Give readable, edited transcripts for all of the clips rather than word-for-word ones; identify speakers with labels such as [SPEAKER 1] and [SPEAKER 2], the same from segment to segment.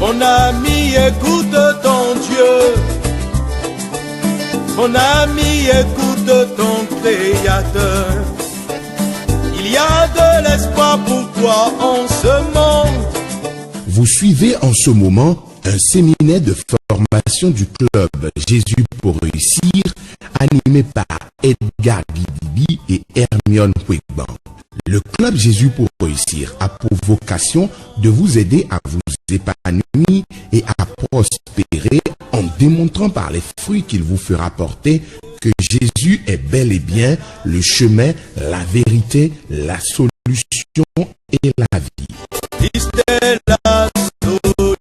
[SPEAKER 1] Mon ami, écoute ton Dieu. Mon ami, écoute ton Créateur. Il y a de l'espoir pour toi en ce monde.
[SPEAKER 2] Vous suivez en ce moment un séminaire de formation du club Jésus pour réussir, animé par Edgar Guidibi et Hermione Kwekban. Le club Jésus pour réussir a pour vocation de vous aider à vous épanouir et à prospérer en démontrant par les fruits qu'il vous fera porter que Jésus est bel et bien le chemin, la vérité, la solution et la vie.
[SPEAKER 1] Christ est la solution.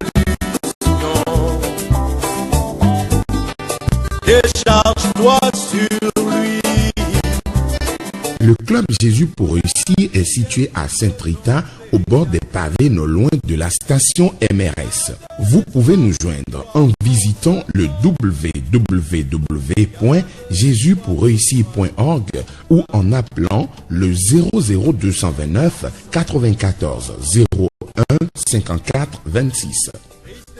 [SPEAKER 1] Décharge-toi sur lui.
[SPEAKER 2] Le club Jésus pour réussir est situé à Saint-Rita, au bord des pavés non loin de la station MRS. Vous pouvez nous joindre en visitant le www.jesuspourreussir.org ou en appelant le 00229 94 01 54 26.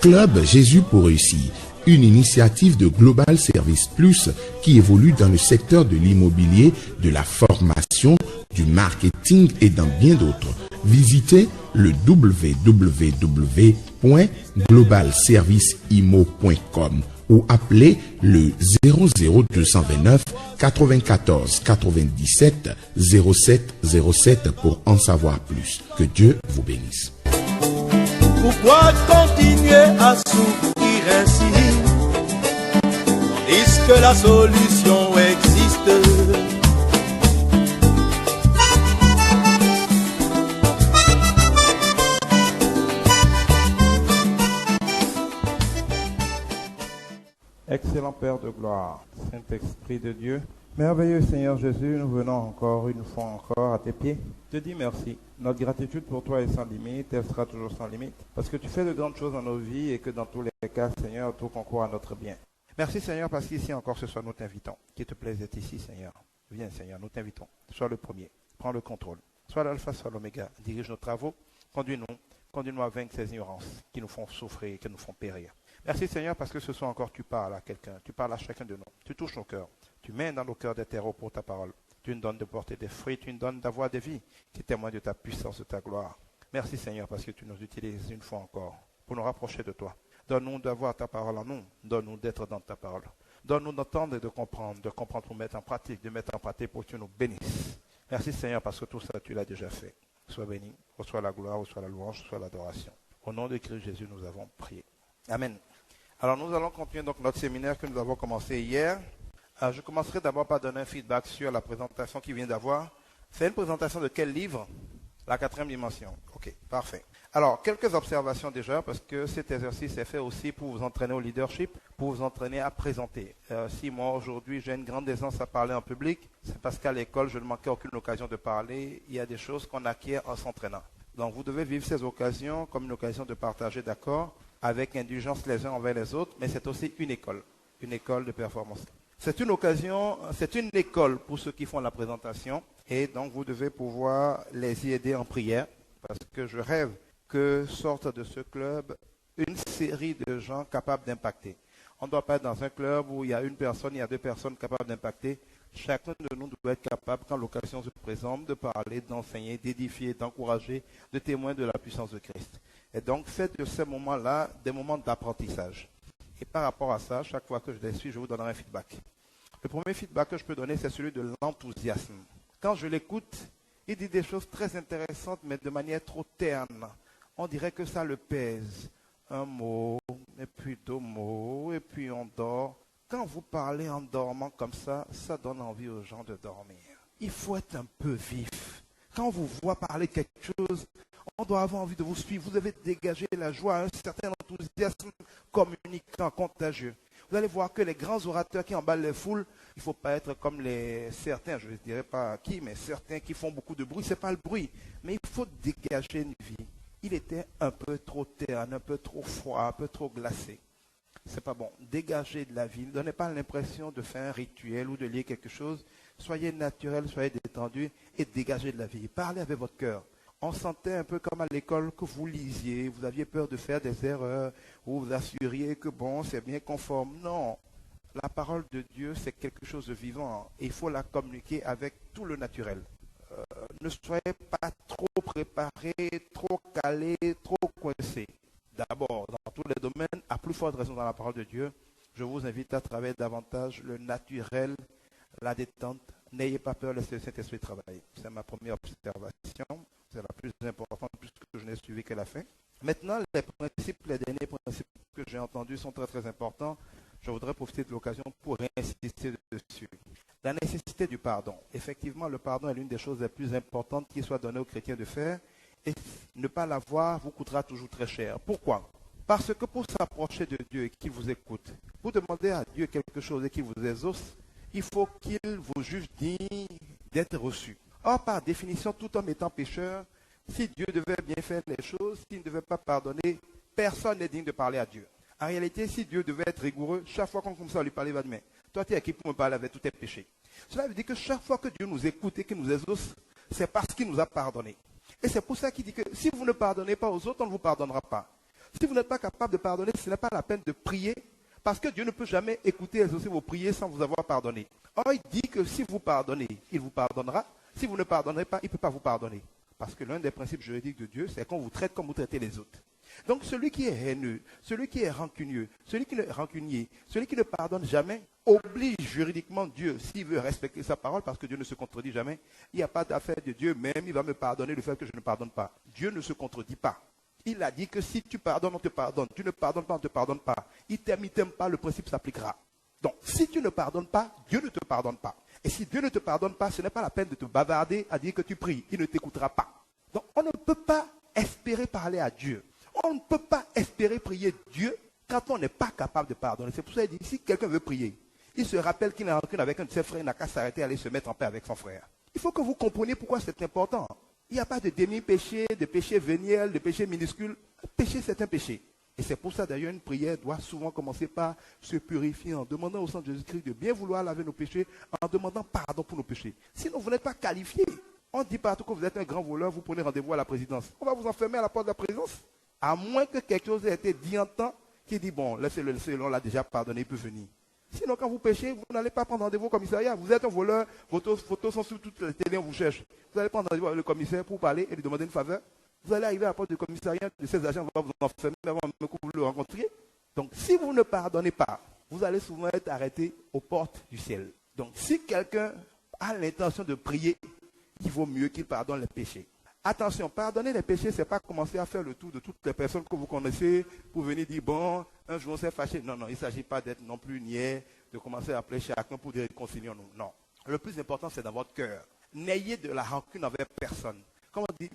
[SPEAKER 2] Club Jésus pour réussir, une initiative de Global Service Plus qui évolue dans le secteur de l'immobilier, de la formation, du marketing et dans bien d'autres. Visitez le www.globalserviceimo.com ou appelez le 00229 94 97 07 07 pour en savoir plus. Que Dieu vous bénisse.
[SPEAKER 1] Pourquoi continuer à souffrir ainsi? Est-ce que la solution existe?
[SPEAKER 3] Excellent Père de gloire, Saint-Esprit de Dieu, merveilleux Seigneur Jésus, nous venons encore une fois encore à tes pieds. Je te dis merci. Notre gratitude pour toi est sans limite, elle sera toujours sans limite, parce que tu fais de grandes choses dans nos vies et que dans tous les cas, Seigneur, tout concourt à notre bien. Merci Seigneur, parce qu'ici encore ce soir, nous t'invitons. Qu'il te plaise d'être ici, Seigneur. Viens Seigneur, nous t'invitons. Sois le premier, prends le contrôle. Sois l'alpha, sois l'oméga. Dirige nos travaux, conduis-nous à vaincre ces ignorances qui nous font souffrir, qui nous font périr. Merci Seigneur, parce que ce soir encore, tu parles à quelqu'un, tu parles à chacun de nous, tu touches nos cœurs, tu mets dans nos cœurs des terreaux pour ta parole. Tu nous donnes de porter des fruits, tu nous donnes d'avoir des vies qui témoignent de ta puissance, de ta gloire. Merci Seigneur, parce que tu nous utilises une fois encore pour nous rapprocher de toi. Donne-nous d'avoir ta parole en nous, donne-nous d'être dans ta parole. Donne-nous d'entendre et de comprendre pour mettre en pratique, de mettre en pratique pour que tu nous bénisses. Merci Seigneur, parce que tout ça, tu l'as déjà fait. Sois béni, reçois la gloire, reçois la louange, reçois l'adoration. Au nom de Christ Jésus, nous avons prié. Amen. Alors nous allons continuer donc notre séminaire que nous avons commencé hier. Je commencerai d'abord par donner un feedback sur la présentation qui vient d'avoir. C'est une présentation de quel livre? La 4e dimension. Ok, parfait. Alors, quelques observations déjà, parce que cet exercice est fait aussi pour vous entraîner au leadership, pour vous entraîner à présenter. Si moi, aujourd'hui, j'ai une grande aisance à parler en public, c'est parce qu'à l'école, je ne manquais aucune occasion de parler. Il y a des choses qu'on acquiert en s'entraînant. Donc, vous devez vivre ces occasions comme une occasion de partager, d'accord, avec indulgence les uns envers les autres, mais c'est aussi une école de performance. C'est une occasion, c'est une école pour ceux qui font la présentation, et donc vous devez pouvoir les y aider en prière, parce que je rêve que sortent de ce club une série de gens capables d'impacter. On ne doit pas être dans un club où il y a une personne, il y a 2 personnes capables d'impacter. Chacun de nous doit être capable, quand l'occasion se présente, de parler, d'enseigner, d'édifier, d'encourager, de témoigner de la puissance de Christ. Et donc, faites de ces moments-là des moments d'apprentissage. Et par rapport à ça, chaque fois que je les suis, je vous donnerai un feedback. Le premier feedback que je peux donner, c'est celui de l'enthousiasme. Quand je l'écoute, il dit des choses très intéressantes, mais de manière trop terne. On dirait que ça le pèse. Un mot, et puis 2 mots, et puis on dort. Quand vous parlez en dormant comme ça, ça donne envie aux gens de dormir. Il faut être un peu vif. Quand on vous voit parler quelque chose, on doit avoir envie de vous suivre. Vous devez dégager la joie, un certain enthousiasme communicant, contagieux. Vous allez voir que les grands orateurs qui emballent les foules, il ne faut pas être comme certains, je ne dirais pas qui, mais certains qui font beaucoup de bruit. Ce n'est pas le bruit, mais il faut dégager une vie. Il était un peu trop terne, un peu trop froid, un peu trop glacé. C'est pas bon. Dégagez de la vie. Ne donnez pas l'impression de faire un rituel ou de lier quelque chose. Soyez naturel, soyez détendu et dégagez de la vie. Parlez avec votre cœur. On sentait un peu comme à l'école que vous lisiez, vous aviez peur de faire des erreurs, vous vous assuriez que bon, c'est bien conforme. Non, la parole de Dieu, c'est quelque chose de vivant et il faut la communiquer avec tout le naturel. Ne soyez pas trop préparés, trop calés, trop coincés. D'abord, dans tous les domaines, à plus forte raison dans la parole de Dieu, je vous invite à travailler davantage le naturel, la détente. N'ayez pas peur, laissez le Saint-Esprit travailler. C'est ma première observation. C'est la plus importante puisque je n'ai suivi qu'à la fin. Maintenant, les derniers principes que j'ai entendus sont très très importants. Je voudrais profiter de l'occasion pour insister dessus. La nécessité du pardon. Effectivement, le pardon est l'une des choses les plus importantes qui soit donnée aux chrétiens de faire. Et ne pas l'avoir vous coûtera toujours très cher. Pourquoi? Parce que pour s'approcher de Dieu et qu'il vous écoute, vous demandez à Dieu quelque chose et qu'il vous exauce, il faut qu'il vous juge digne d'être reçu. Or, par définition, tout homme étant pécheur, si Dieu devait bien faire les choses, s'il ne devait pas pardonner, personne n'est digne de parler à Dieu. En réalité, si Dieu devait être rigoureux, chaque fois qu'on commence à lui parler, il va dire, mais toi, tu es qui pour me parler avec tous tes péchés? Cela veut dire que chaque fois que Dieu nous écoute et qu'il nous exauce, c'est parce qu'il nous a pardonné. Et c'est pour ça qu'il dit que si vous ne pardonnez pas aux autres, on ne vous pardonnera pas. Si vous n'êtes pas capable de pardonner, ce n'est pas la peine de prier, parce que Dieu ne peut jamais écouter et exaucer vos prières sans vous avoir pardonné. Or, il dit que si vous pardonnez, il vous pardonnera. Si vous ne pardonnez pas, il ne peut pas vous pardonner. Parce que l'un des principes juridiques de Dieu, c'est qu'on vous traite comme vous traitez les autres. Donc celui qui est haineux, celui qui est rancunieux, celui qui est rancunier, celui qui ne pardonne jamais, oblige juridiquement Dieu, s'il veut respecter sa parole, parce que Dieu ne se contredit jamais. Il n'y a pas d'affaire de Dieu, même il va me pardonner le fait que je ne pardonne pas. Dieu ne se contredit pas. Il a dit que si tu pardonnes, on te pardonne. Tu ne pardonnes pas, on ne te pardonne pas. Il t'aime pas, le principe s'appliquera. Donc, si tu ne pardonnes pas, Dieu ne te pardonne pas. Et si Dieu ne te pardonne pas, ce n'est pas la peine de te bavarder à dire que tu pries. Il ne t'écoutera pas. Donc, on ne peut pas espérer parler à Dieu. On ne peut pas espérer prier Dieu quand on n'est pas capable de pardonner. C'est pour ça qu'il dit, si quelqu'un veut prier, il se rappelle qu'il n'a rancune avec un de ses frères, il n'a qu'à s'arrêter et aller se mettre en paix avec son frère. Il faut que vous compreniez pourquoi c'est important. Il n'y a pas de demi-péché, de péché véniel, de péché minuscule. Le péché, c'est un péché. Et c'est pour ça, d'ailleurs, une prière doit souvent commencer par se purifier en demandant au sang de Jésus-Christ de bien vouloir laver nos péchés, en demandant pardon pour nos péchés. Sinon, vous n'êtes pas qualifié. On dit partout que vous êtes un grand voleur, vous prenez rendez-vous à la présidence. On va vous enfermer à la porte de la présidence. À moins que quelque chose ait été dit en temps qui dit, bon, laissez-le, on l'a déjà pardonné, il peut venir. Sinon, quand vous péchez, vous n'allez pas prendre rendez-vous au commissariat. Vous êtes un voleur, vos photos sont sur toutes les télés, on vous cherche. Vous allez prendre rendez-vous avec le commissaire pour parler et lui demander une faveur. Vous allez arriver à la porte du commissariat, de ces agents vont vous enfermer avant que vous le rencontriez. Donc, si vous ne pardonnez pas, vous allez souvent être arrêté aux portes du ciel. Donc, si quelqu'un a l'intention de prier, il vaut mieux qu'il pardonne les péchés. Attention, pardonner les péchés, ce n'est pas commencer à faire le tour de toutes les personnes que vous connaissez pour venir dire, bon, un jour on s'est fâché. Non, il ne s'agit pas d'être non plus niais, de commencer à appeler chacun pour dire réconcilions-nous. Non. Le plus important, c'est dans votre cœur. N'ayez de la rancune envers personne. Comme on dit,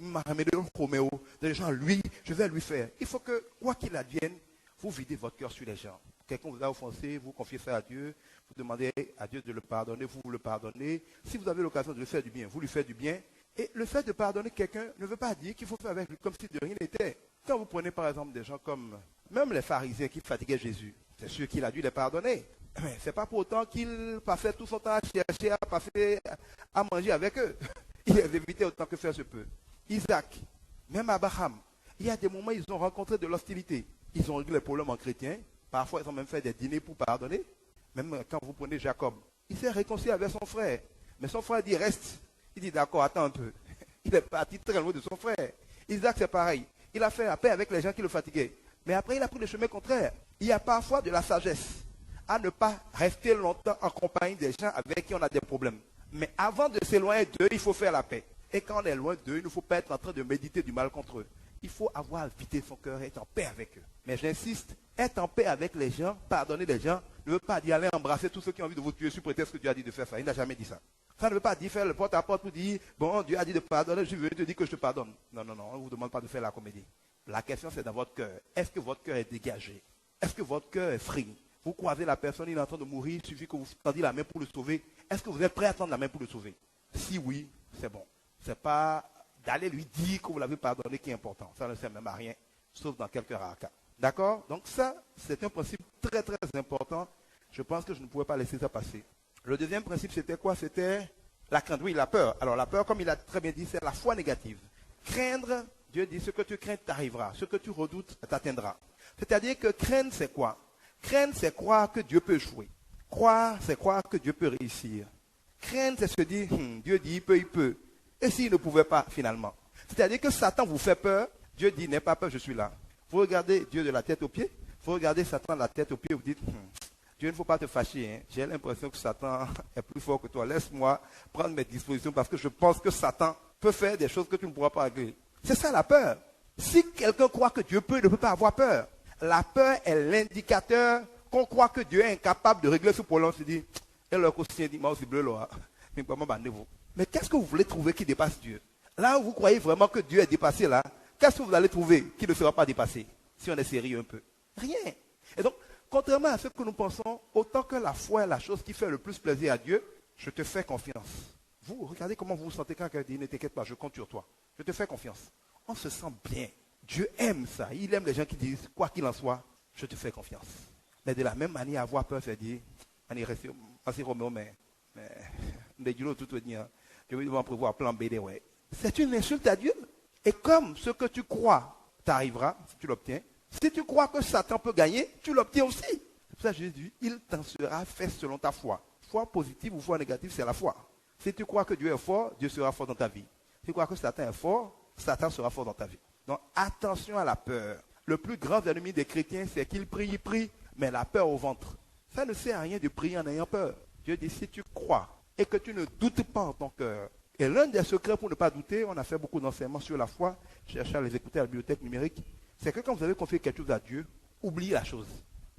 [SPEAKER 3] Roméo, des gens, lui, je vais lui faire. Il faut que, quoi qu'il advienne, vous videz votre cœur sur les gens. Quelqu'un vous a offensé, vous confiez ça à Dieu, vous demandez à Dieu de le pardonner, vous le pardonnez. Si vous avez l'occasion de lui faire du bien, vous lui faites du bien. Et le fait de pardonner quelqu'un ne veut pas dire qu'il faut faire avec lui comme si de rien n'était. Quand vous prenez par exemple des gens comme, même les pharisiens qui fatiguaient Jésus, c'est sûr qu'il a dû les pardonner. Mais ce n'est pas pour autant qu'il passait tout son temps à chercher à passer, à manger avec eux. Il les évitait autant que faire se peut. Isaac, même Abraham, il y a des moments où ils ont rencontré de l'hostilité. Ils ont réglé les problèmes en chrétien. Parfois, ils ont même fait des dîners pour pardonner. Même quand vous prenez Jacob, il s'est réconcilié avec son frère. Mais son frère dit reste. Il dit d'accord, attends un peu. Il est parti très loin de son frère. Isaac, c'est pareil. Il a fait la paix avec les gens qui le fatiguaient. Mais après, il a pris le chemin contraire. Il y a parfois de la sagesse à ne pas rester longtemps en compagnie des gens avec qui on a des problèmes. Mais avant de s'éloigner d'eux, il faut faire la paix. Et quand on est loin d'eux, il ne faut pas être en train de méditer du mal contre eux. Il faut avoir vidé son cœur et être en paix avec eux. Mais j'insiste, être en paix avec les gens, pardonner les gens, ne veut pas dire aller embrasser tous ceux qui ont envie de vous tuer sous prétexte que Dieu a dit de faire ça. Il n'a jamais dit ça. Ça ne veut pas dire faire le porte-à-porte pour dire, bon, Dieu a dit de pardonner, je veux te dire que je te pardonne. Non, on ne vous demande pas de faire la comédie. La question, c'est dans votre cœur. Est-ce que votre cœur est dégagé? Est-ce que votre cœur est free? Vous croisez la personne, il est en train de mourir, il suffit que vous tendiez la main pour le sauver. Est-ce que vous êtes prêt à tendre la main pour le sauver? Si oui, c'est bon. Ce n'est pas d'aller lui dire que vous l'avez pardonné qui est important. Ça ne sert même à rien, sauf dans quelques rares cas. D'accord? Donc ça, c'est un principe très très important. Je pense que je ne pouvais pas laisser ça passer. Le deuxième principe, c'était quoi? C'était la crainte. Oui, la peur. Alors la peur, comme il a très bien dit, c'est la foi négative.
[SPEAKER 4] Craindre, Dieu dit, ce que tu crains t'arrivera, ce que tu redoutes t'atteindra. C'est-à-dire que craindre, c'est quoi? Craindre, c'est croire que Dieu peut jouer. Croire, c'est croire que Dieu peut réussir. Craindre, c'est se dire, Dieu dit, il peut. Et s'il ne pouvait pas, finalement? C'est-à-dire que Satan vous fait peur, Dieu dit, n'aie pas peur, je suis là. Vous regardez Dieu de la tête aux pieds, vous regardez Satan de la tête aux pieds, vous dites, Dieu, il ne faut pas te fâcher. Hein. J'ai l'impression que Satan est plus fort que toi. Laisse-moi prendre mes dispositions parce que je pense que Satan peut faire des choses que tu ne pourras pas régler. C'est ça la peur. Si quelqu'un croit que Dieu peut, il ne peut pas avoir peur. La peur est l'indicateur qu'on croit que Dieu est incapable de régler ce problème. On se dit, et le quotidien dit, moi aussi bleu là. Mais qu'est-ce que vous voulez trouver qui dépasse Dieu? Là où vous croyez vraiment que Dieu est dépassé là, qu'est-ce que vous allez trouver qui ne sera pas dépassé? Si on est sérieux un peu. Rien. Et donc, contrairement à ce que nous pensons, autant que la foi est la chose qui fait le plus plaisir à Dieu, je te fais confiance. Vous, regardez comment vous vous sentez quand quelqu'un dit, ne t'inquiète pas, je compte sur toi. Je te fais confiance. On se sent bien. Dieu aime ça. Il aime les gens qui disent, quoi qu'il en soit, je te fais confiance. Mais de la même manière, avoir peur, c'est dire, on est resté, je vais devoir prévoir plan B, ouais. C'est une insulte à Dieu. Et comme ce que tu crois t'arrivera, si tu l'obtiens, si tu crois que Satan peut gagner, tu l'obtiens aussi. C'est pour ça que Jésus dit, il t'en sera fait selon ta foi. Foi positive ou foi négative, c'est la foi. Si tu crois que Dieu est fort, Dieu sera fort dans ta vie. Si tu crois que Satan est fort, Satan sera fort dans ta vie. Donc attention à la peur. Le plus grand ennemi des chrétiens, c'est qu'ils prient, mais la peur au ventre. Ça ne sert à rien de prier en ayant peur. Dieu dit, si tu crois et que tu ne doutes pas en ton cœur. Et l'un des secrets pour ne pas douter, on a fait beaucoup d'enseignements sur la foi, cherchez à les écouter à la bibliothèque numérique, c'est que quand vous avez confié quelque chose à Dieu, oubliez la chose.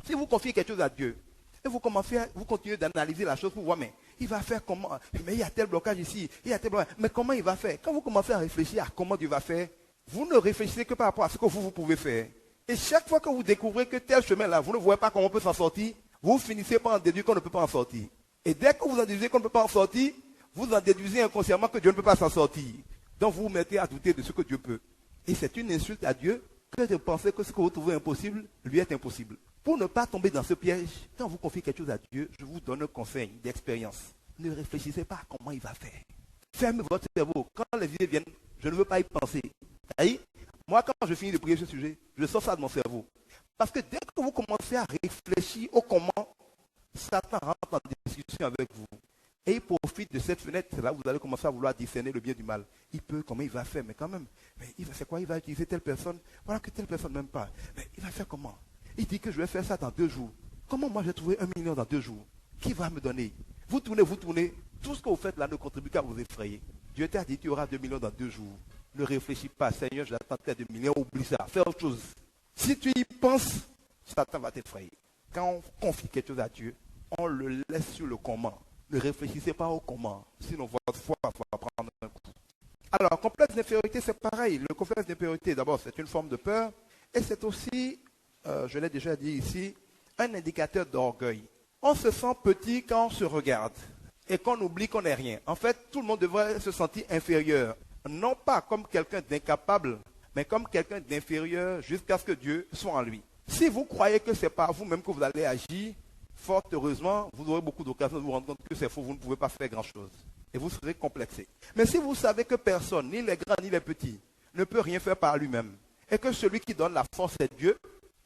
[SPEAKER 4] Si vous confiez quelque chose à Dieu, et vous continuez d'analyser la chose pour voir, mais il va faire comment? Mais il y a tel blocage ici, il y a tel blocage. Mais comment il va faire? Quand vous commencez à réfléchir à comment Dieu va faire, vous ne réfléchissez que par rapport à ce que vous pouvez faire. Et chaque fois que vous découvrez que tel chemin-là, vous ne voyez pas comment on peut s'en sortir, vous finissez par en déduire qu'on ne peut pas en sortir. Et dès que vous en déduisez qu'on ne peut pas en sortir, vous en déduisez inconsciemment que Dieu ne peut pas s'en sortir. Donc vous vous mettez à douter de ce que Dieu peut. Et c'est une insulte à Dieu que de penser que ce que vous trouvez impossible, lui est impossible. Pour ne pas tomber dans ce piège, quand vous confiez quelque chose à Dieu, je vous donne un conseil d'expérience. Ne réfléchissez pas à comment il va faire. Fermez votre cerveau. Quand les idées viennent, je ne veux pas y penser. Moi, quand je finis de prier ce sujet, je sors ça de mon cerveau. Parce que dès que vous commencez à réfléchir au comment, Satan rentre en discussion avec vous. Et il profite de cette fenêtre. C'est là où vous allez commencer à vouloir discerner le bien du mal. Il peut, comment il va faire? Mais quand même, c'est quoi? Il va utiliser telle personne. Voilà que telle personne n'aime pas. Mais il va faire comment? Il dit que je vais faire ça dans 2 jours. Comment moi j'ai trouvé 1 million dans 2 jours? Qui va me donner? Vous tournez. Tout ce que vous faites là ne contribue qu'à vous effrayer. Dieu t'a dit tu auras 2 millions dans 2 jours. Ne réfléchis pas, Seigneur, j'attends tes 2 millions, oublie ça, fais autre chose. Si tu y penses, Satan va t'effrayer. Quand on confie quelque chose à Dieu, on le laisse sur le comment. Ne réfléchissez pas au comment, sinon votre foi va prendre un coup. Alors, complexe d'infériorité, c'est pareil. Le complexe d'infériorité, d'abord, c'est une forme de peur. Et c'est aussi, je l'ai déjà dit ici, un indicateur d'orgueil. On se sent petit quand on se regarde et qu'on oublie qu'on n'est rien. En fait, tout le monde devrait se sentir inférieur. Non pas comme quelqu'un d'incapable, mais comme quelqu'un d'inférieur jusqu'à ce que Dieu soit en lui. Si vous croyez que c'est par vous-même que vous allez agir, fort heureusement, vous aurez beaucoup d'occasions de vous rendre compte que c'est faux, vous ne pouvez pas faire grand-chose. Et vous serez complexé. Mais si vous savez que personne, ni les grands ni les petits, ne peut rien faire par lui-même, et que celui qui donne la force est Dieu,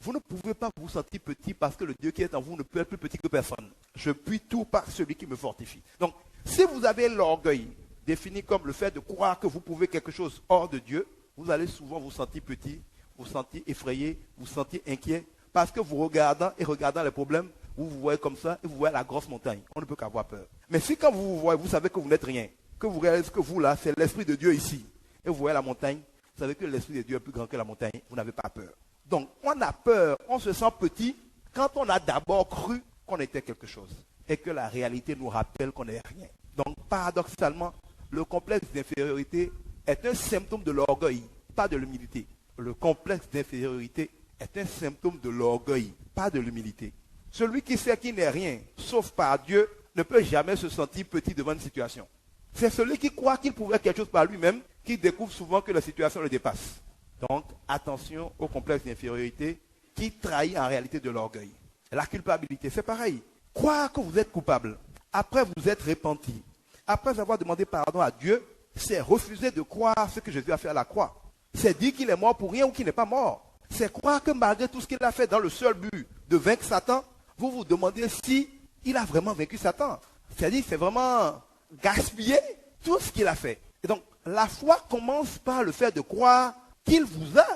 [SPEAKER 4] vous ne pouvez pas vous sentir petit parce que le Dieu qui est en vous ne peut être plus petit que personne. Je puis tout par celui qui me fortifie. Donc, si vous avez l'orgueil défini comme le fait de croire que vous pouvez quelque chose hors de Dieu, vous allez souvent vous sentir petit, vous sentir effrayé, vous sentir inquiet, parce que vous regardant les problèmes, vous vous voyez comme ça et vous voyez la grosse montagne. On ne peut qu'avoir peur. Mais si quand vous vous voyez, vous savez que vous n'êtes rien, que vous réalisez que vous là, c'est l'Esprit de Dieu ici, et vous voyez la montagne, vous savez que l'Esprit de Dieu est plus grand que la montagne, vous n'avez pas peur. Donc, on a peur, on se sent petit quand on a d'abord cru qu'on était quelque chose et que la réalité nous rappelle qu'on n'est rien. Donc, paradoxalement, le complexe d'infériorité est un symptôme de l'orgueil, pas de l'humilité. Le complexe d'infériorité est un symptôme de l'orgueil, pas de l'humilité. Celui qui sait qu'il n'est rien, sauf par Dieu, ne peut jamais se sentir petit devant une situation. C'est celui qui croit qu'il pourrait quelque chose par lui-même qui découvre souvent que la situation le dépasse. Donc, attention au complexe d'infériorité qui trahit en réalité de l'orgueil. La culpabilité, c'est pareil. Croire que vous êtes coupable, après vous êtes repenti, après avoir demandé pardon à Dieu, c'est refuser de croire ce que Jésus a fait à la croix. C'est dire qu'il est mort pour rien ou qu'il n'est pas mort. C'est croire que malgré tout ce qu'il a fait dans le seul but de vaincre Satan, vous vous demandez si il a vraiment vaincu Satan. C'est-à-dire c'est vraiment gaspiller tout ce qu'il a fait. Et donc, la foi commence par le fait de croire qu'il vous a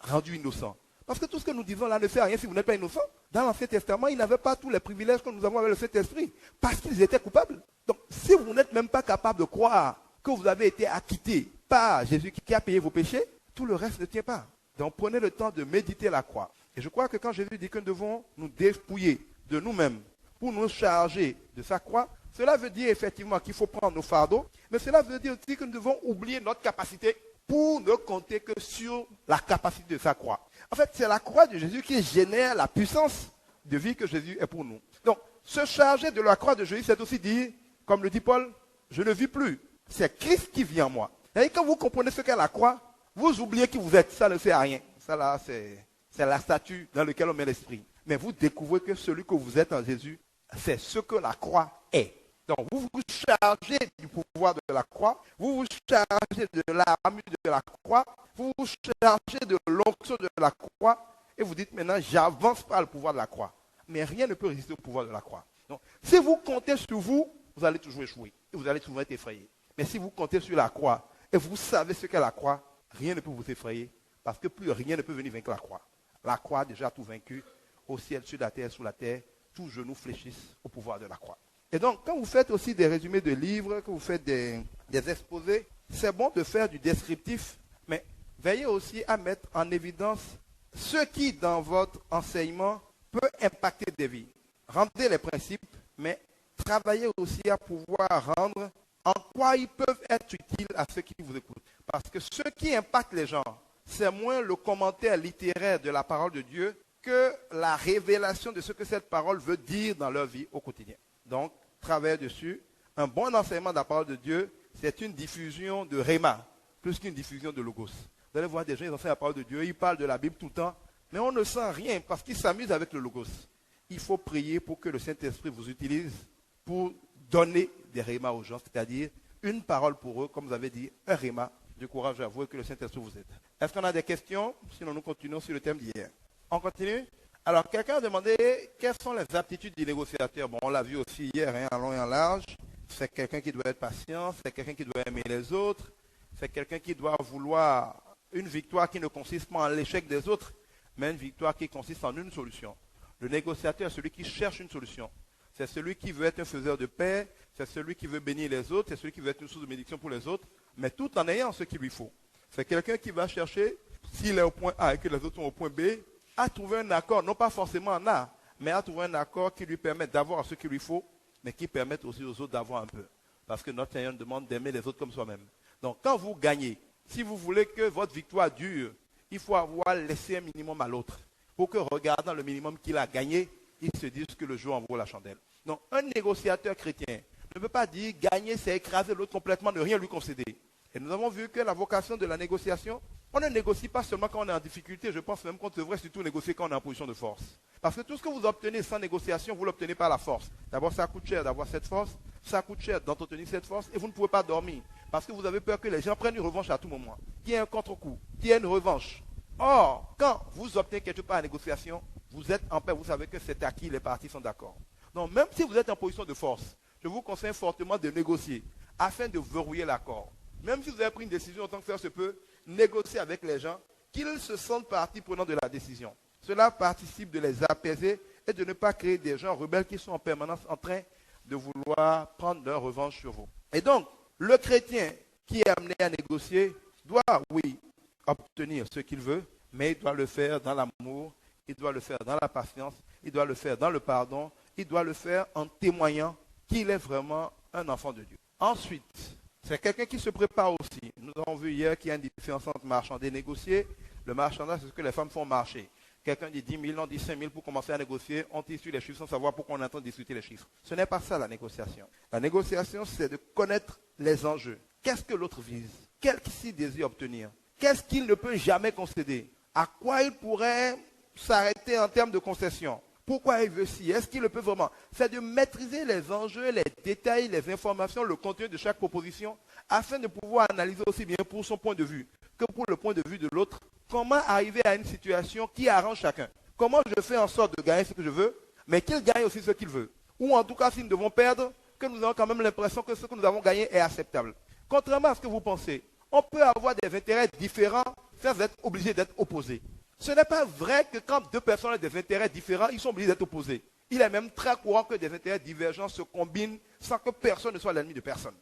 [SPEAKER 4] rendu innocent. Parce que tout ce que nous disons là ne fait rien si vous n'êtes pas innocent. Dans l'Ancien Testament, ils n'avaient pas tous les privilèges que nous avons avec le Saint-Esprit. Parce qu'ils étaient coupables. Donc, si vous n'êtes même pas capable de croire que vous avez été acquitté par Jésus qui a payé vos péchés, tout le reste ne tient pas. Donc, prenez le temps de méditer la croix. Et je crois que quand Jésus dit que nous devons nous dépouiller de nous-mêmes pour nous charger de sa croix, cela veut dire effectivement qu'il faut prendre nos fardeaux, mais cela veut dire aussi que nous devons oublier notre capacité pour ne compter que sur la capacité de sa croix. En fait, c'est la croix de Jésus qui génère la puissance de vie que Jésus est pour nous. Donc, se charger de la croix de Jésus, c'est aussi dire, comme le dit Paul, je ne vis plus. C'est Christ qui vit en moi. Et quand vous comprenez ce qu'est la croix, vous oubliez qui vous êtes. Ça ne sert à rien. Ça là, c'est la statue dans laquelle on met l'esprit. Mais vous découvrez que celui que vous êtes en Jésus, c'est ce que la croix est. Donc, vous vous chargez du pouvoir de la croix, vous vous chargez de l'armure de la croix, vous vous chargez de l'onction de la croix, et vous dites maintenant, j'avance par le pouvoir de la croix. Mais rien ne peut résister au pouvoir de la croix. Donc, si vous comptez sur vous, vous allez toujours échouer, et vous allez toujours être effrayé. Mais si vous comptez sur la croix, et vous savez ce qu'est la croix, rien ne peut vous effrayer, parce que plus rien ne peut venir vaincre la croix. La croix a déjà tout vaincu, au ciel, sur la terre, sous la terre, tous genoux fléchissent au pouvoir de la croix. Et donc, quand vous faites aussi des résumés de livres, que vous faites des exposés, c'est bon de faire du descriptif, mais veillez aussi à mettre en évidence ce qui, dans votre enseignement, peut impacter des vies. Rendez les principes, mais travaillez aussi à pouvoir rendre en quoi ils peuvent être utiles à ceux qui vous écoutent. Parce que ce qui impacte les gens, c'est moins le commentaire littéraire de la parole de Dieu que la révélation de ce que cette parole veut dire dans leur vie au quotidien. Donc, travaillez dessus. Un bon enseignement de la parole de Dieu, c'est une diffusion de Réma, plus qu'une diffusion de Logos. Vous allez voir des gens, ils enseignent la parole de Dieu, ils parlent de la Bible tout le temps, mais on ne sent rien parce qu'ils s'amusent avec le Logos. Il faut prier pour que le Saint-Esprit vous utilise pour donner des Rémas aux gens, c'est-à-dire une parole pour eux, comme vous avez dit, un Réma. Du courage à vous et que le Saint-Esprit vous aide. Est-ce qu'on a des questions? Sinon, nous continuons sur le thème d'hier. On continue? Alors, quelqu'un a demandé quelles sont les aptitudes du négociateur. Bon, on l'a vu aussi hier, en long et en large. C'est quelqu'un qui doit être patient, c'est quelqu'un qui doit aimer les autres, c'est quelqu'un qui doit vouloir une victoire qui ne consiste pas en l'échec des autres, mais une victoire qui consiste en une solution. Le négociateur est celui qui cherche une solution. C'est celui qui veut être un faiseur de paix, c'est celui qui veut bénir les autres, c'est celui qui veut être une source de bénédiction pour les autres, mais tout en ayant ce qu'il lui faut. C'est quelqu'un qui va chercher, s'il est au point A et que les autres sont au point B, à trouver un accord, non pas forcément en A, mais à trouver un accord qui lui permette d'avoir ce qu'il lui faut, mais qui permette aussi aux autres d'avoir un peu. Parce que notre Seigneur nous demande d'aimer les autres comme soi-même. Donc quand vous gagnez, si vous voulez que votre victoire dure, il faut avoir laissé un minimum à l'autre. Pour que, regardant le minimum qu'il a gagné, il se dise que le jeu en vaut la chandelle. Donc un négociateur chrétien ne peut pas dire gagner, c'est écraser l'autre complètement, ne rien lui concéder. Et nous avons vu que la vocation de la négociation, on ne négocie pas seulement quand on est en difficulté, je pense même qu'on devrait surtout négocier quand on est en position de force. Parce que tout ce que vous obtenez sans négociation, vous l'obtenez par la force. D'abord, ça coûte cher d'avoir cette force, ça coûte cher d'entretenir cette force, et vous ne pouvez pas dormir. Parce que vous avez peur que les gens prennent une revanche à tout moment, qu'il y ait un contre-coup, qu'il y ait une revanche. Or, quand vous obtenez quelque part la négociation, vous êtes en paix, vous savez que c'est acquis, les parties sont d'accord. Donc, même si vous êtes en position de force, je vous conseille fortement de négocier afin de verrouiller l'accord. Même si vous avez pris une décision autant que faire se peut, négocier avec les gens, qu'ils se sentent partie prenante de la décision. Cela participe de les apaiser et de ne pas créer des gens rebelles qui sont en permanence en train de vouloir prendre leur revanche sur vous. Et donc, le chrétien qui est amené à négocier doit, oui, obtenir ce qu'il veut, mais il doit le faire dans l'amour, il doit le faire dans la patience, il doit le faire dans le pardon, il doit le faire en témoignant qu'il est vraiment un enfant de Dieu. Ensuite, c'est quelqu'un qui se prépare aussi. Nous avons vu hier qu'il y a une différence entre marchander et négocier. Le marchandage, c'est ce que les femmes font marcher. Quelqu'un dit 10 000, on dit 5 000 pour commencer à négocier. On tire sur les chiffres sans savoir pourquoi on est en train de discuter les chiffres. Ce n'est pas ça la négociation. La négociation, c'est de connaître les enjeux. Qu'est-ce que l'autre vise? Qu'est-ce qu'il désire obtenir? Qu'est-ce qu'il ne peut jamais concéder? À quoi il pourrait s'arrêter en termes de concession Pourquoi il veut ci? Est-ce qu'il le peut vraiment? C'est de maîtriser les enjeux, les détails, les informations, le contenu de chaque proposition, afin de pouvoir analyser aussi bien pour son point de vue que pour le point de vue de l'autre, comment arriver à une situation qui arrange chacun. Comment je fais en sorte de gagner ce que je veux, mais qu'il gagne aussi ce qu'il veut. Ou en tout cas, si nous devons perdre, que nous avons quand même l'impression que ce que nous avons gagné est acceptable. Contrairement à ce que vous pensez, on peut avoir des intérêts différents sans être obligés d'être opposés. Ce n'est pas vrai que quand deux personnes ont des intérêts différents, ils sont obligés d'être opposés. Il est même très courant que des intérêts divergents se combinent sans que personne ne soit l'ennemi de personne.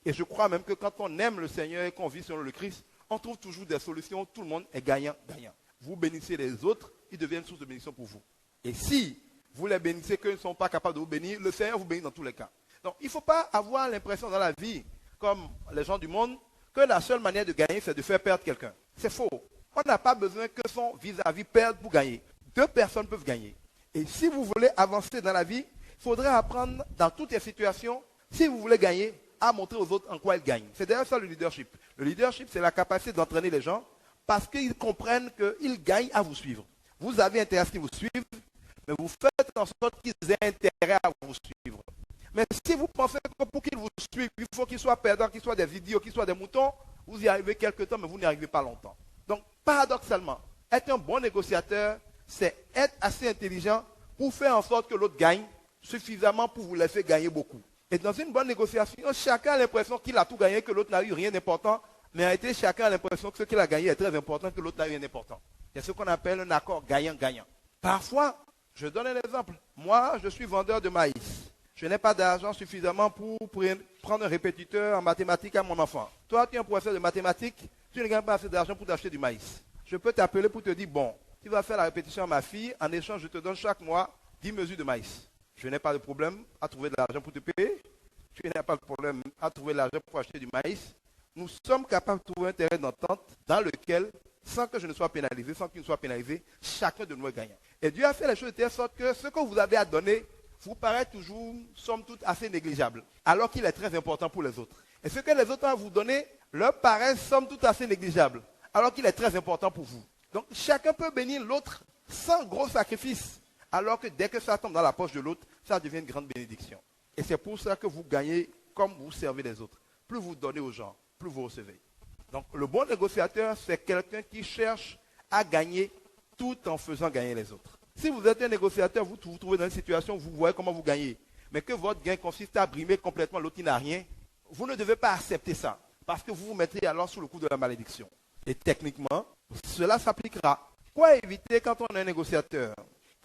[SPEAKER 4] Et je crois même que quand on aime le Seigneur et qu'on vit selon le Christ, on trouve toujours des solutions, tout le monde est gagnant-gagnant. Vous bénissez les autres, ils deviennent source de bénédiction pour vous. Et si vous les bénissez, qu'ils ne sont pas capables de vous bénir, le Seigneur vous bénit dans tous les cas. Donc il ne faut pas avoir l'impression dans la vie, comme les gens du monde, que la seule manière de gagner, c'est de faire perdre quelqu'un. C'est faux. On n'a pas besoin que son vis-à-vis perde pour gagner. Deux personnes peuvent gagner. Et si vous voulez avancer dans la vie, il faudrait apprendre dans toutes les situations, si vous voulez gagner, à montrer aux autres en quoi ils gagnent. C'est d'ailleurs ça le leadership. Le leadership, c'est la capacité d'entraîner les gens parce qu'ils comprennent qu'ils gagnent à vous suivre. Vous avez intérêt à ce qu'ils vous suivent, mais vous faites en sorte qu'ils aient intérêt à vous suivre. Mais si vous pensez que pour qu'ils vous suivent, il faut qu'ils soient perdants, qu'ils soient des idiots, qu'ils soient des moutons, vous y arrivez quelque temps, mais vous n'y arrivez pas longtemps. Donc, paradoxalement, être un bon négociateur, c'est être assez intelligent pour faire en sorte que l'autre gagne suffisamment pour vous laisser gagner beaucoup. Et dans une bonne négociation, chacun a l'impression qu'il a tout gagné, que l'autre n'a eu rien d'important, mais en réalité, chacun a l'impression que ce qu'il a gagné est très important, que l'autre n'a eu rien d'important. C'est ce qu'on appelle un accord gagnant-gagnant. Parfois, je donne un exemple. Moi, je suis vendeur de maïs. Je n'ai pas d'argent suffisamment pour prendre un répétiteur en mathématiques à mon enfant. Toi, tu es un professeur de mathématiques, tu ne gagnes pas assez d'argent pour t'acheter du maïs. Je peux t'appeler pour te dire, bon, tu vas faire la répétition à ma fille, en échange, je te donne chaque mois 10 mesures de maïs. Je n'ai pas de problème à trouver de l'argent pour te payer. Tu n'as pas de problème à trouver de l'argent pour acheter du maïs. Nous sommes capables de trouver un terrain d'entente dans lequel, sans que je ne sois pénalisé, sans qu'il ne soit pénalisé, chacun de nous est gagnant. Et Dieu a fait les choses de telle sorte que ce que vous avez à donner vous paraît toujours, somme toute, assez négligeable, alors qu'il est très important pour les autres. Et ce que les autres ont à vous donner leur paraît, somme toute, assez négligeable, alors qu'il est très important pour vous. Donc, chacun peut bénir l'autre sans gros sacrifice, alors que dès que ça tombe dans la poche de l'autre, ça devient une grande bénédiction. Et c'est pour ça que vous gagnez comme vous servez les autres. Plus vous donnez aux gens, plus vous recevez. Donc, le bon négociateur, c'est quelqu'un qui cherche à gagner tout en faisant gagner les autres. Si vous êtes un négociateur, vous vous trouvez dans une situation où vous voyez comment vous gagnez, mais que votre gain consiste à brimer complètement l'autre qui n'a rien, vous ne devez pas accepter ça, parce que vous vous mettrez alors sous le coup de la malédiction. Et techniquement, cela s'appliquera. Quoi éviter quand on est un négociateur?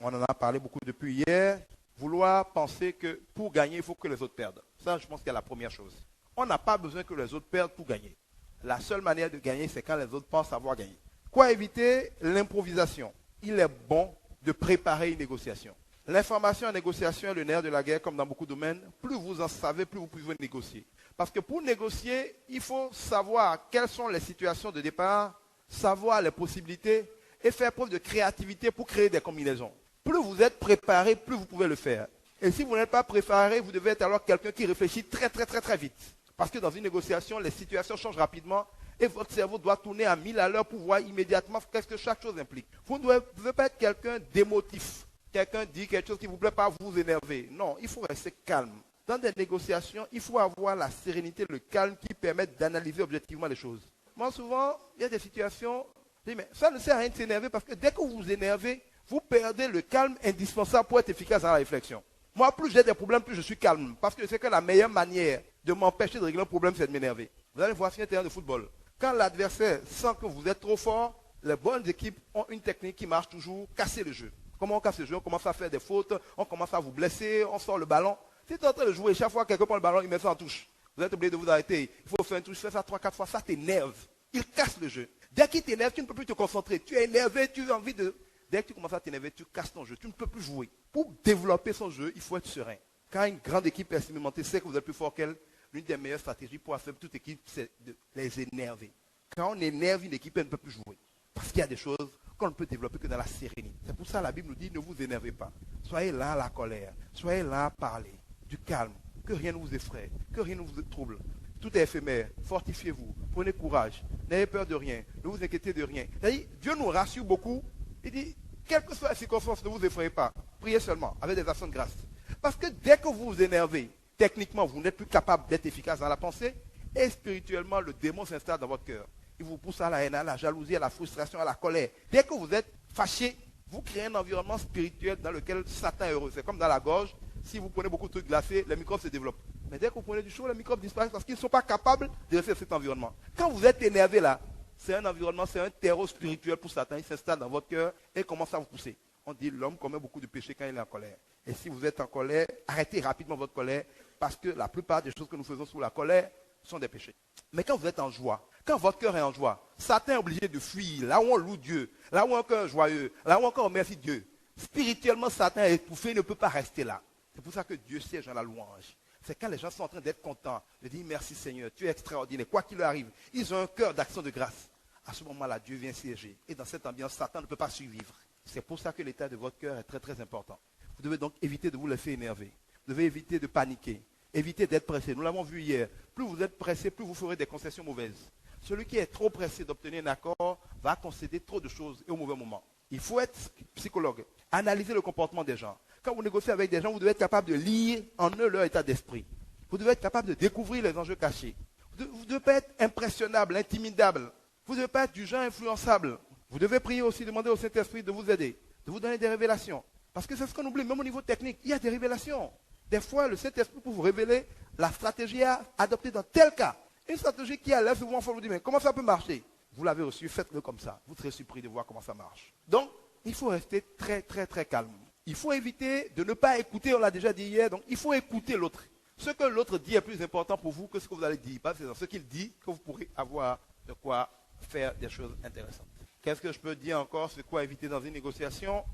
[SPEAKER 4] On en a parlé beaucoup depuis hier. Vouloir penser que pour gagner, il faut que les autres perdent. Ça, je pense qu'il y a la première chose. On n'a pas besoin que les autres perdent pour gagner. La seule manière de gagner, c'est quand les autres pensent avoir gagné. Quoi éviter? L'improvisation. Il est bon de préparer une négociation. L'information en négociation est le nerf de la guerre, comme dans beaucoup de domaines. Plus vous en savez, plus vous pouvez négocier. Parce que pour négocier, il faut savoir quelles sont les situations de départ, savoir les possibilités et faire preuve de créativité pour créer des combinaisons. Plus vous êtes préparé, plus vous pouvez le faire. Et si vous n'êtes pas préparé, vous devez être alors quelqu'un qui réfléchit très vite. Parce que dans une négociation, les situations changent rapidement et votre cerveau doit tourner à 1000 à l'heure pour voir immédiatement qu'est-ce que chaque chose implique. Vous ne devez pas être quelqu'un d'émotif. Quelqu'un dit quelque chose qui ne vous plaît pas, vous énerver. Non, il faut rester calme. Dans des négociations, il faut avoir la sérénité, le calme qui permettent d'analyser objectivement les choses. Moi, souvent, il y a des situations, je dis, mais ça ne sert à rien de s'énerver parce que dès que vous vous énervez, vous perdez le calme indispensable pour être efficace dans la réflexion. Moi, plus j'ai des problèmes, plus je suis calme. Parce que je sais que la meilleure manière de m'empêcher de régler un problème, c'est de m'énerver. Vous allez voir sur un terrain de football. Quand l'adversaire sent que vous êtes trop fort, les bonnes équipes ont une technique qui marche toujours, casser le jeu. Comment on casse le jeu? On commence à faire des fautes, on commence à vous blesser, on sort le ballon. Si tu es en train de jouer, chaque fois que quelqu'un prend le ballon, il met ça en touche. Vous êtes obligé de vous arrêter. Il faut faire une touche, fais ça 3-4 fois, ça t'énerve. Il casse le jeu. Dès qu'il t'énerve, tu ne peux plus te concentrer. Tu es énervé, tu as envie de... Dès que tu commences à t'énerver, tu casses ton jeu. Tu ne peux plus jouer. Pour développer son jeu, il faut être serein. Quand une grande équipe est expérimentée, sait que vous êtes plus fort qu'elle, l'une des meilleures stratégies pour affaiblir toute équipe, c'est de les énerver. Quand on énerve une équipe, elle ne peut plus jouer. Parce qu'il y a des choses qu'on ne peut développer que dans la sérénité. C'est pour ça que la Bible nous dit, ne vous énervez pas. Soyez là à la colère. Soyez là à parler. Du calme. Que rien ne vous effraie. Que rien ne vous trouble. Tout est éphémère. Fortifiez-vous. Prenez courage. N'ayez peur de rien. Ne vous inquiétez de rien. C'est-à-dire, Dieu nous rassure beaucoup. Il dit, Quelles que soient les circonstances, ne vous effrayez pas. Priez seulement, avec des actions de grâce. Parce que dès que vous vous énervez, techniquement, vous n'êtes plus capable d'être efficace dans la pensée, et spirituellement, le démon s'installe dans votre cœur. Il vous pousse à la haine, à la jalousie, à la frustration, à la colère. Dès que vous êtes fâché, vous créez un environnement spirituel dans lequel Satan est heureux. C'est comme dans la gorge, si vous prenez beaucoup de trucs glacés, les microbes se développent. Mais dès que vous prenez du chaud, les microbes disparaissent parce qu'ils ne sont pas capables de rester dans cet environnement. Quand vous êtes énervé là, c'est un environnement, c'est un terreau spirituel pour Satan. Il s'installe dans votre cœur et commence à vous pousser. On dit l'homme commet beaucoup de péchés quand il est en colère. Et si vous êtes en colère, arrêtez rapidement votre colère parce que la plupart des choses que nous faisons sous la colère sont des péchés. Mais quand vous êtes en joie, quand votre cœur est en joie, Satan est obligé de fuir. Là où on loue Dieu, là où on est joyeux, là où on remercie Dieu. Spirituellement, Satan est étouffé, il ne peut pas rester là. C'est pour ça que Dieu siège dans la louange. C'est quand les gens sont en train d'être contents, de dire merci Seigneur, tu es extraordinaire, quoi qu'il leur arrive. Ils ont un cœur d'action de grâce. À ce moment-là, Dieu vient siéger. Et dans cette ambiance, Satan ne peut pas survivre. C'est pour ça que l'état de votre cœur est très très important. Vous devez donc éviter de vous laisser énerver. Vous devez éviter de paniquer. Éviter d'être pressé. Nous l'avons vu hier. Plus vous êtes pressé, plus vous ferez des concessions mauvaises. Celui qui est trop pressé d'obtenir un accord va concéder trop de choses et au mauvais moment. Il faut être psychologue. Analyser le comportement des gens. Quand vous négociez avec des gens, vous devez être capable de lire en eux leur état d'esprit. Vous devez être capable de découvrir les enjeux cachés. Vous ne devez pas être impressionnable, intimidable. Vous ne devez pas être du genre influençable. Vous devez prier aussi, demander au Saint-Esprit de vous aider, de vous donner des révélations. Parce que c'est ce qu'on oublie, même au niveau technique, il y a des révélations. Des fois, le Saint-Esprit peut vous révéler la stratégie à adopter dans tel cas. Une stratégie qui a l'air souvent, il faut vous dire, mais comment ça peut marcher? Vous l'avez reçu, faites-le comme ça. Vous serez surpris de voir comment ça marche. Donc, il faut rester très, très, très calme. Il faut éviter de ne pas écouter, on l'a déjà dit hier, donc il faut écouter l'autre. Ce que l'autre dit est plus important pour vous que ce que vous allez dire. Parce que c'est dans ce qu'il dit que vous pourrez avoir de quoi faire des choses intéressantes. Qu'est-ce que je peux dire encore? C'est quoi éviter dans une négociation?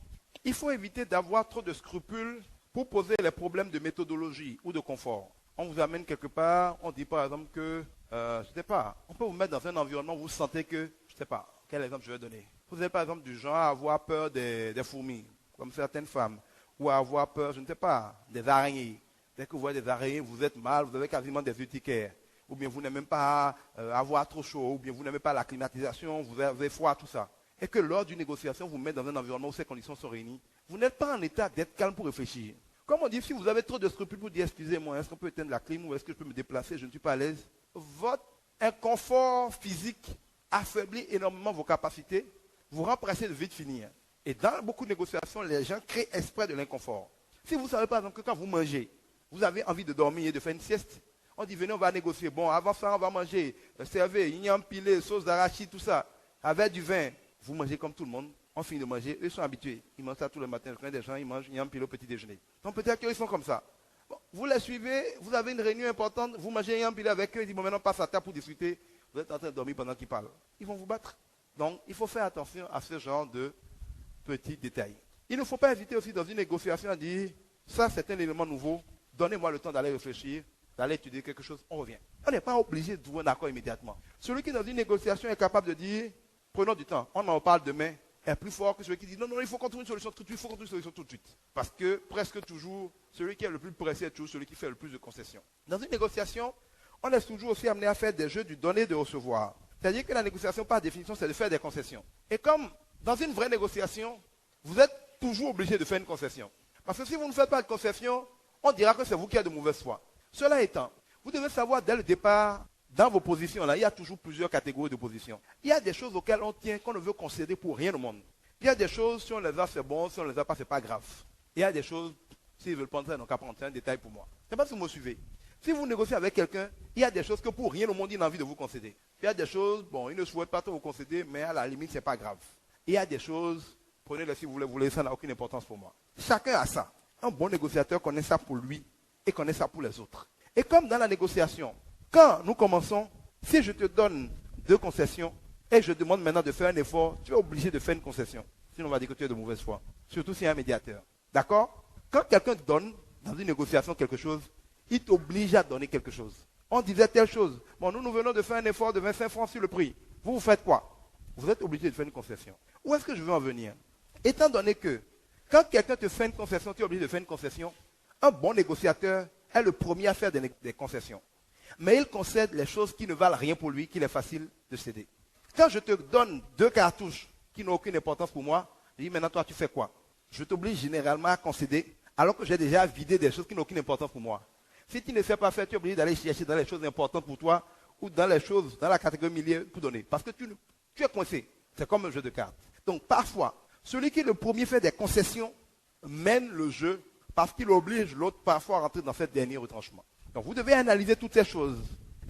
[SPEAKER 4] Il faut éviter d'avoir trop de scrupules pour poser les problèmes de méthodologie ou de confort. On vous amène quelque part, on dit par exemple que, je ne sais pas, on peut vous mettre dans un environnement où vous sentez que, je ne sais pas, quel exemple je vais donner? Vous avez par exemple du genre à avoir peur des fourmis, comme certaines femmes, ou à avoir peur, je ne sais pas, des araignées. Dès que vous voyez des araignées, vous êtes mal, vous avez quasiment des urticaires. Ou bien vous n'aimez pas avoir trop chaud, ou bien vous n'aimez pas la climatisation, vous avez froid, tout ça. Et que lors d'une négociation, vous mettez dans un environnement où ces conditions sont réunies, vous n'êtes pas en état d'être calme pour réfléchir. Comme on dit, si vous avez trop de scrupules pour dire, excusez-moi, est-ce qu'on peut éteindre la clim ou est-ce que je peux me déplacer, je ne suis pas à l'aise. Votre inconfort physique affaiblit énormément vos capacités, vous rend pressé de vite finir. Et dans beaucoup de négociations, les gens créent exprès de l'inconfort. Si vous savez par exemple que quand vous mangez, vous avez envie de dormir et de faire une sieste, on dit venez, on va négocier. Bon, avant ça, on va manger, servez, igname pilé, sauce d'arachide, tout ça, avec du vin. Vous mangez comme tout le monde, on finit de manger, eux sont habitués. Ils mangent ça tous les matins. Je connais des gens, ils mangent igname pilé au petit déjeuner. Donc peut-être qu'ils sont comme ça. Bon, vous les suivez, vous avez une réunion importante, vous mangez igname pilé avec eux, ils disent bon, maintenant on passe à table pour discuter. Vous êtes en train de dormir pendant qu'ils parlent. Ils vont vous battre. Donc il faut faire attention à ce genre de petits détails. Il ne faut pas hésiter aussi dans une négociation à dire ça c'est un élément nouveau, donnez-moi le temps d'aller réfléchir, d'aller étudier quelque chose, on revient. On n'est pas obligé de trouver un accord immédiatement. Celui qui dans une négociation est capable de dire prenons du temps, on en reparle demain, est plus fort que celui qui dit non, il faut qu'on trouve une solution tout de suite, il faut qu'on trouve une solution tout de suite. Parce que presque toujours, celui qui est le plus pressé est toujours celui qui fait le plus de concessions. Dans une négociation, on est toujours aussi amené à faire des jeux du donner et de recevoir. C'est-à-dire que la négociation, par définition, c'est de faire des concessions. Et comme dans une vraie négociation, vous êtes toujours obligé de faire une concession. Parce que si vous ne faites pas de concession, on dira que c'est vous qui êtes de mauvaise foi. Cela étant, vous devez savoir dès le départ, dans vos positions, là, il y a toujours plusieurs catégories de positions. Il y a des choses auxquelles on tient, qu'on ne veut concéder pour rien au monde. Il y a des choses, si on les a, c'est bon, si on ne les a pas, c'est pas grave. Il y a des choses, s'ils veulent prendre ça, ils n'ont qu'à prendre, c'est un détail pour moi. Je ne sais pas si vous me suivez. Si vous négociez avec quelqu'un, il y a des choses que pour rien au monde, il a envie de vous concéder. Il y a des choses, bon, il ne souhaite pas trop vous concéder, mais à la limite, ce n'est pas grave. Il y a des choses, prenez-les si vous voulez, ça n'a aucune importance pour moi. Chacun a ça. Un bon négociateur connaît ça pour lui et connaît ça pour les autres. Et comme dans la négociation, quand nous commençons, si je te donne 2 concessions et je demande maintenant de faire un effort, tu es obligé de faire une concession. Sinon, on va dire que tu es de mauvaise foi. Surtout s'il y a un médiateur. D'accord? Quand quelqu'un donne dans une négociation quelque chose, il t'oblige à donner quelque chose. On disait telle chose. Bon, nous venons de faire un effort de 25 francs sur le prix. Vous faites quoi? Vous êtes obligé de faire une concession. Où est-ce que je veux en venir? Étant donné que quand quelqu'un te fait une concession, tu es obligé de faire une concession. Un bon négociateur est le premier à faire des concessions. Mais il concède les choses qui ne valent rien pour lui, qu'il est facile de céder. Quand je te donne 2 cartouches qui n'ont aucune importance pour moi, Je dis, maintenant toi tu fais quoi? Je t'oblige généralement à concéder alors que j'ai déjà vidé des choses qui n'ont aucune importance pour moi. Si tu ne sais pas faire, tu es obligé d'aller chercher dans les choses importantes pour toi ou dans les choses, dans la catégorie milieu pour donner. Parce que tu es coincé. C'est comme un jeu de cartes. Donc parfois, celui qui est le premier fait des concessions mène le jeu parce qu'il oblige l'autre parfois à rentrer dans ce dernier retranchement. Donc vous devez analyser toutes ces choses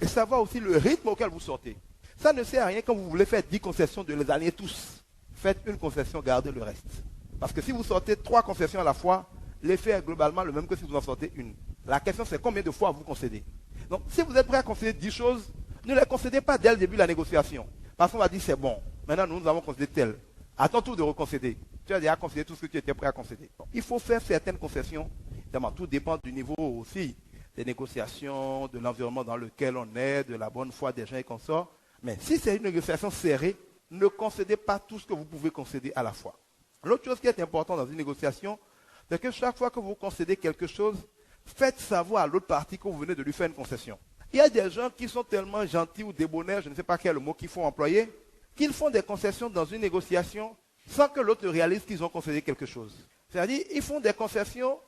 [SPEAKER 4] et savoir aussi le rythme auquel vous sortez. Ça ne sert à rien quand vous voulez faire 10 concessions de les aligner tous. Faites une concession, gardez le reste. Parce que si vous sortez 3 concessions à la fois, l'effet est globalement le même que si vous en sortez une. La question c'est combien de fois vous concédez. Donc si vous êtes prêt à concéder 10 choses, ne les concédez pas dès le début de la négociation. Parce qu'on va dire c'est bon, maintenant nous avons concédé tel. À ton tour de reconcéder. Tu as déjà concédé tout ce que tu étais prêt à concéder. Donc, il faut faire certaines concessions. Évidemment, tout dépend du niveau aussi des négociations, de l'environnement dans lequel on est, de la bonne foi des gens et consorts. Mais si c'est une négociation serrée, ne concédez pas tout ce que vous pouvez concéder à la fois. L'autre chose qui est importante dans une négociation, c'est que chaque fois que vous concédez quelque chose, faites savoir à l'autre partie que vous venez de lui faire une concession. Il y a des gens qui sont tellement gentils ou débonnaires, je ne sais pas quel mot qu'il faut employer, qu'ils font des concessions dans une négociation sans que l'autre réalise qu'ils ont concédé quelque chose. C'est-à-dire, ils font des concessions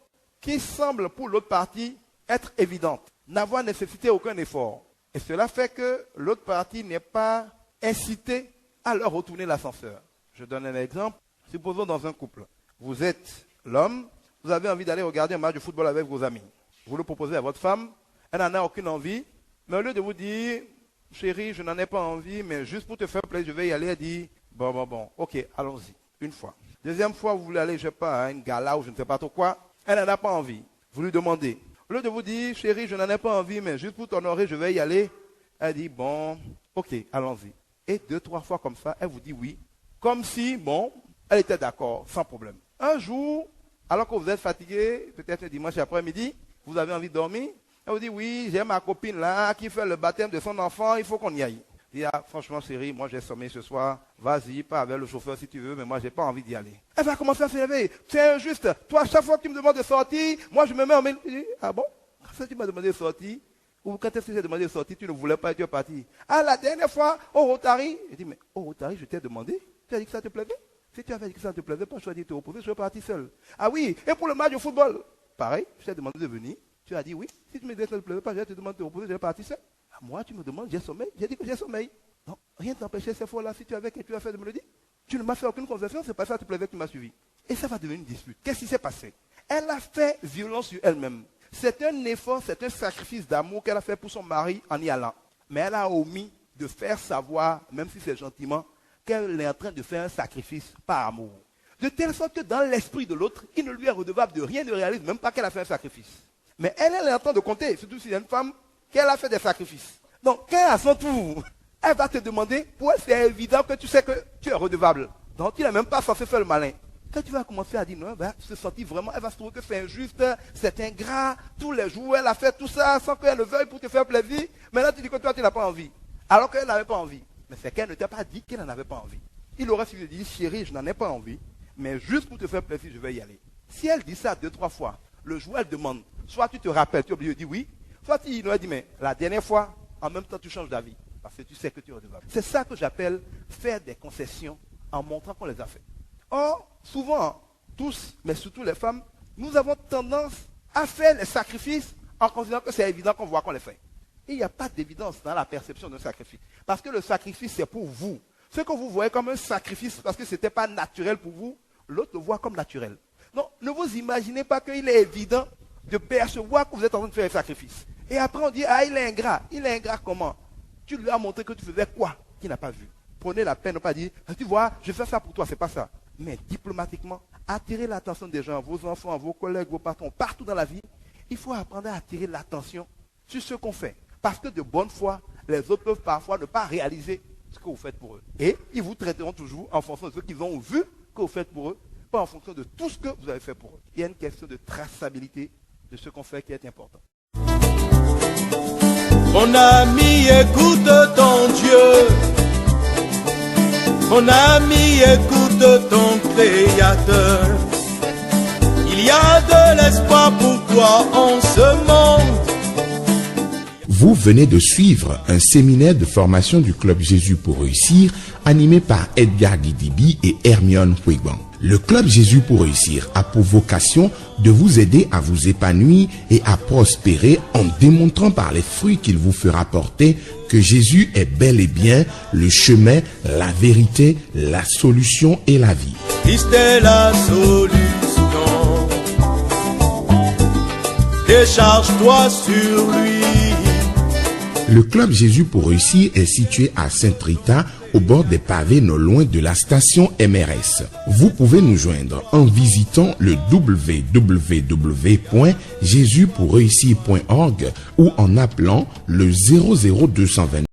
[SPEAKER 4] qui semblent pour l'autre partie être évidentes, n'avoir nécessité aucun effort. Et cela fait que l'autre partie n'est pas incitée à leur retourner l'ascenseur. Je donne un exemple. Supposons dans un couple, vous êtes l'homme, vous avez envie d'aller regarder un match de football avec vos amis. Vous le proposez à votre femme, elle n'en a aucune envie, mais au lieu de vous dire, chérie, je n'en ai pas envie, mais juste pour te faire plaisir, je vais y aller, elle dit, bon, ok, allons-y, une fois. Deuxième fois, vous voulez aller, je ne sais pas, à une gala ou je ne sais pas trop quoi, elle n'en a pas envie. Vous lui demandez. Au lieu de vous dire, chérie, je n'en ai pas envie, mais juste pour t'honorer, je vais y aller, elle dit, bon, ok, allons-y. Et 2-3 fois comme ça, elle vous dit oui, comme si, elle était d'accord, sans problème. Un jour, alors que vous êtes fatigué, peut-être un dimanche après-midi, vous avez envie de dormir, elle vous dit, oui, j'ai ma copine là qui fait le baptême de son enfant, il faut qu'on y aille. Il dit, franchement chérie, moi j'ai sommeil ce soir, vas-y, pas avec le chauffeur si tu veux, mais moi j'ai pas envie d'y aller. Elle va commencer à s'élever, c'est injuste, toi chaque fois que tu me demandes de sortir, moi je me mets en main. Ah bon? Quand tu m'as demandé de sortir, ou quand est-ce que j'ai demandé de sortir, tu ne voulais pas et tu es parti. Ah, la dernière fois, au Rotary, je dis, mais au Rotary, je t'ai demandé, tu as dit que ça te plaisait? Si tu avais dit que ça ne te plaisait pas, je t'ai dit de te reposer, je suis parti seul. Ah oui, et pour le match de football, pareil, je t'ai demandé de venir. Tu as dit oui. Si tu me disais que ça ne te plaisait pas, je te demande de te reposer, je vais partir seul. À moi, tu me demandes, j'ai sommeil. J'ai dit que j'ai sommeil. Non, rien ne t'empêchait ces fois-là, si tu avais quelque chose à faire de me le dire. Tu ne m'as fait aucune concession, c'est pas ça qui te plaisait que tu m'as suivi. Et ça va devenir une dispute. Qu'est-ce qui s'est passé? Elle a fait violence sur elle-même. C'est un effort, c'est un sacrifice d'amour qu'elle a fait pour son mari en y allant. Mais elle a omis de faire savoir, même si c'est gentiment, qu'elle est en train de faire un sacrifice par amour. De telle sorte que dans l'esprit de l'autre, il ne lui est redevable de rien, ne réalise même pas qu'elle a fait un sacrifice. Mais elle est en train de compter, surtout si c'est une femme, qu'elle a fait des sacrifices. Donc, quand à son tour, elle va te demander, pour elle, c'est évident que tu sais que tu es redevable. Donc, tu n'es même pas censé faire le malin. Quand tu vas commencer à dire non, elle va se sentir vraiment, elle va se trouver que c'est injuste, c'est ingrat, tous les jours, elle a fait tout ça sans qu'elle le veuille pour te faire plaisir. Maintenant, tu dis que toi, tu n'as pas envie. Alors qu'elle n'avait pas envie. Mais c'est qu'elle ne t'a pas dit qu'elle n'en avait pas envie. Il aurait suffi de dire, chérie, je n'en ai pas envie, mais juste pour te faire plaisir, je vais y aller. Si elle dit ça 2-3 fois, le jour où elle demande, soit tu te rappelles, tu es obligé de dire oui, soit tu lui dis, mais la dernière fois, en même temps, tu changes d'avis, parce que tu sais que tu es redevable. C'est ça que j'appelle faire des concessions en montrant qu'on les a fait. Or, souvent, tous, mais surtout les femmes, nous avons tendance à faire les sacrifices en considérant que c'est évident qu'on voit qu'on les fait. Il n'y a pas d'évidence dans la perception d'un sacrifice. Parce que le sacrifice, c'est pour vous. Ce que vous voyez comme un sacrifice parce que ce n'était pas naturel pour vous, l'autre le voit comme naturel. Donc, ne vous imaginez pas qu'il est évident de percevoir que vous êtes en train de faire un sacrifice. Et après, on dit, ah, il est ingrat. Il est ingrat comment? Tu lui as montré que tu faisais quoi qu'il n'a pas vu. Prenez la peine de ne pas dire, tu vois, je fais ça pour toi, c'est pas ça. Mais diplomatiquement, attirer l'attention des gens, vos enfants, vos collègues, vos patrons, partout dans la vie, il faut apprendre à attirer l'attention sur ce qu'on fait. Parce que de bonne foi, les autres peuvent parfois ne pas réaliser ce que vous faites pour eux. Et ils vous traiteront toujours en fonction de ce qu'ils ont vu que vous faites pour eux, pas en fonction de tout ce que vous avez fait pour eux. Il y a une question de traçabilité de ce qu'on fait qui est important.
[SPEAKER 1] Mon ami, écoute ton Dieu. Mon ami, écoute ton Créateur. Il y a de l'espoir pour toi en ce monde.
[SPEAKER 2] Vous venez de suivre un séminaire de formation du Club Jésus pour réussir, animé par Edgar Guidibi et Hermione Huigban. Le Club Jésus pour réussir a pour vocation de vous aider à vous épanouir et à prospérer en démontrant par les fruits qu'il vous fera porter que Jésus est bel et bien le chemin, la vérité, la solution et la vie.
[SPEAKER 1] Christ est la solution. Décharge-toi sur lui.
[SPEAKER 2] Le Club Jésus pour réussir est situé à Sainte-Rita, au bord des pavés non loin de la station MRS. Vous pouvez nous joindre en visitant le www.jesuspourreussir.org ou en appelant le 00229